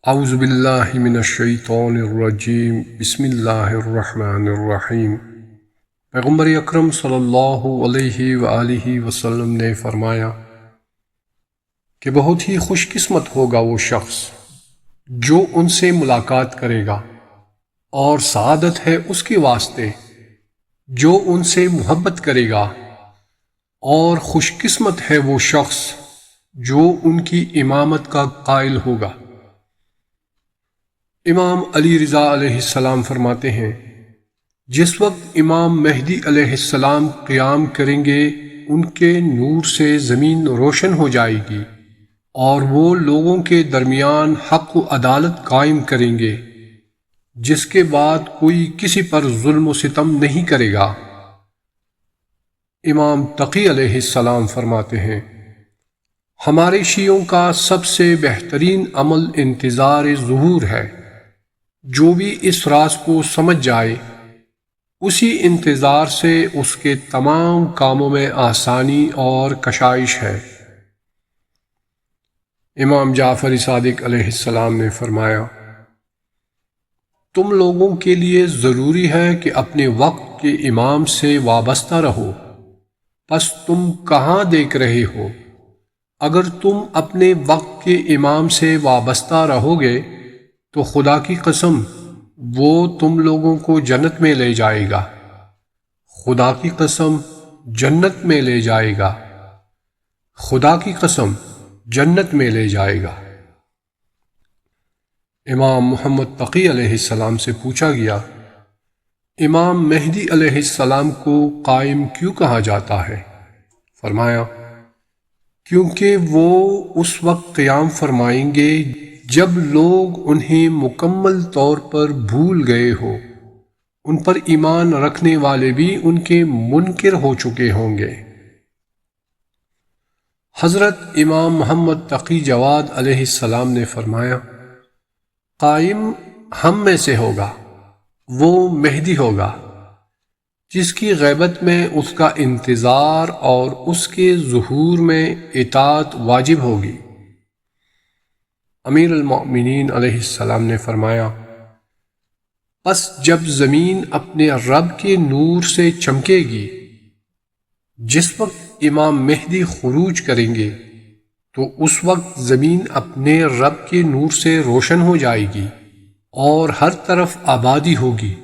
اعوذ باللہ من الشیطان الرجیم بسم اللہ الرحمن الرحیم۔ پیغمبر اکرم صلی اللہ علیہ وآلہ وسلم نے فرمایا کہ بہت ہی خوش قسمت ہوگا وہ شخص جو ان سے ملاقات کرے گا، اور سعادت ہے اس کے واسطے جو ان سے محبت کرے گا، اور خوش قسمت ہے وہ شخص جو ان کی امامت کا قائل ہوگا۔ امام علی رضا علیہ السلام فرماتے ہیں، جس وقت امام مہدی علیہ السلام قیام کریں گے ان کے نور سے زمین روشن ہو جائے گی، اور وہ لوگوں کے درمیان حق و عدالت قائم کریں گے، جس کے بعد کوئی کسی پر ظلم و ستم نہیں کرے گا۔ امام تقی علیہ السلام فرماتے ہیں، ہمارے شیعوں کا سب سے بہترین عمل انتظار ظہور ہے۔ جو بھی اس راز کو سمجھ جائے اسی انتظار سے اس کے تمام کاموں میں آسانی اور کشائش ہے۔ امام جعفر صادق علیہ السلام نے فرمایا، تم لوگوں کے لیے ضروری ہے کہ اپنے وقت کے امام سے وابستہ رہو، پس تم کہاں دیکھ رہے ہو؟ اگر تم اپنے وقت کے امام سے وابستہ رہو گے تو خدا کی قسم وہ تم لوگوں کو جنت میں لے جائے گا، خدا کی قسم جنت میں لے جائے گا، خدا کی قسم جنت میں لے جائے گا۔ امام محمد تقی علیہ السلام سے پوچھا گیا، امام مہدی علیہ السلام کو قائم کیوں کہا جاتا ہے؟ فرمایا، کیونکہ وہ اس وقت قیام فرمائیں گے جب لوگ انہیں مکمل طور پر بھول گئے ہو، ان پر ایمان رکھنے والے بھی ان کے منکر ہو چکے ہوں گے۔ حضرت امام محمد تقی جواد علیہ السلام نے فرمایا، قائم ہم میں سے ہوگا، وہ مہدی ہوگا جس کی غیبت میں اس کا انتظار اور اس کے ظہور میں اطاعت واجب ہوگی۔ امیر المؤمنین علیہ السلام نے فرمایا، پس جب زمین اپنے رب کے نور سے چمکے گی، جس وقت امام مہدی خروج کریں گے تو اس وقت زمین اپنے رب کے نور سے روشن ہو جائے گی اور ہر طرف آبادی ہوگی۔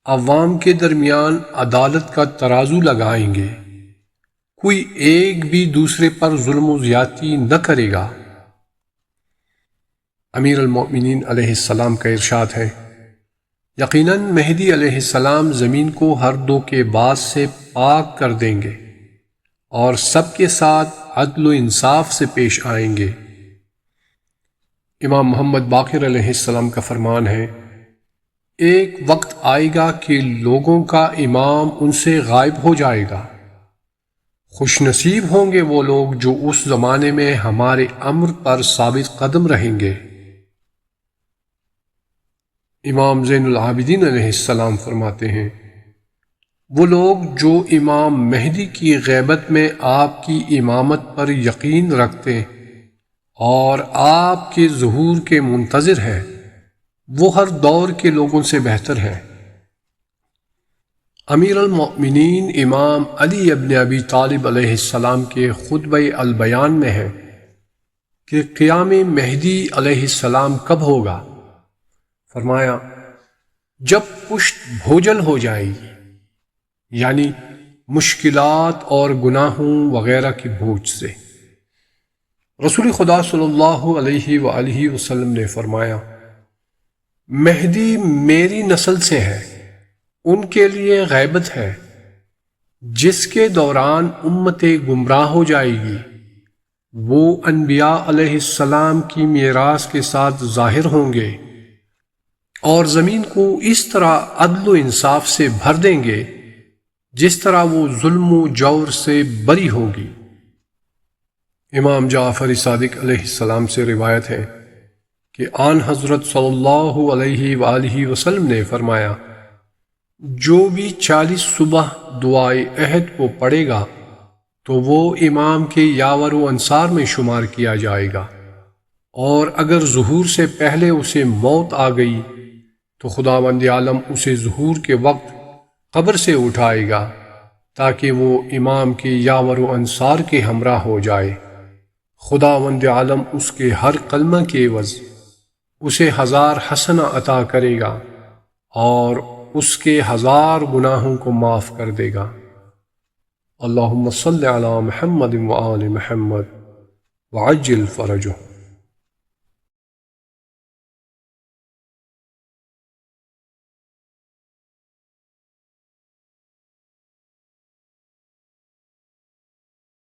عوام کے درمیان عدالت کا ترازو لگائیں گے، کوئی ایک بھی دوسرے پر ظلم و زیادتی نہ کرے گا۔ امیر المؤمنین علیہ السلام کا ارشاد ہے، یقیناً مہدی علیہ السلام زمین کو ہر دھوکے باز سے پاک کر دیں گے اور سب کے ساتھ عدل و انصاف سے پیش آئیں گے۔ امام محمد باقر علیہ السلام کا فرمان ہے، ایک وقت آئے گا کہ لوگوں کا امام ان سے غائب ہو جائے گا، خوش نصیب ہوں گے وہ لوگ جو اس زمانے میں ہمارے امر پر ثابت قدم رہیں گے۔ امام زین العابدین علیہ السلام فرماتے ہیں، وہ لوگ جو امام مہدی کی غیبت میں آپ کی امامت پر یقین رکھتے اور آپ کے ظہور کے منتظر ہیں، وہ ہر دور کے لوگوں سے بہتر ہے۔ امیر المؤمنین امام علی ابن ابی طالب علیہ السلام کے خطبہ البیان میں ہے کہ قیام مہدی علیہ السلام کب ہوگا؟ فرمایا، جب پشت بھوجل ہو جائے گی، یعنی مشکلات اور گناہوں وغیرہ کی بوجھ سے۔ رسول خدا صلی اللہ علیہ وآلہ وسلم نے فرمایا، مہدی میری نسل سے ہے، ان کے لیے غیبت ہے، جس کے دوران امت گمراہ ہو جائے گی، وہ انبیاء علیہ السلام کی میراث کے ساتھ ظاہر ہوں گے اور زمین کو اس طرح عدل و انصاف سے بھر دیں گے جس طرح وہ ظلم و جور سے بری ہوگی۔ امام جعفر صادق علیہ السلام سے روایت ہے کہ آن حضرت صلی اللہ علیہ وآلہ وسلم نے فرمایا، جو بھی 40 صبح دعائے عہد کو پڑھے گا تو وہ امام کے یاور و انصار میں شمار کیا جائے گا۔ اور اگر ظہور سے پہلے اسے موت آ گئی تو خداوند عالم اسے ظہور کے وقت قبر سے اٹھائے گا تاکہ وہ امام کے یاور و انصار کے ہمراہ ہو جائے۔ خداوند عالم اس کے ہر کلمہ کے عوض اسے 1000 حسنہ عطا کرے گا اور اس کے 1000 گناہوں کو معاف کر دے گا۔ اللہم صلی علی محمد وآل محمد وعجل فرجہ۔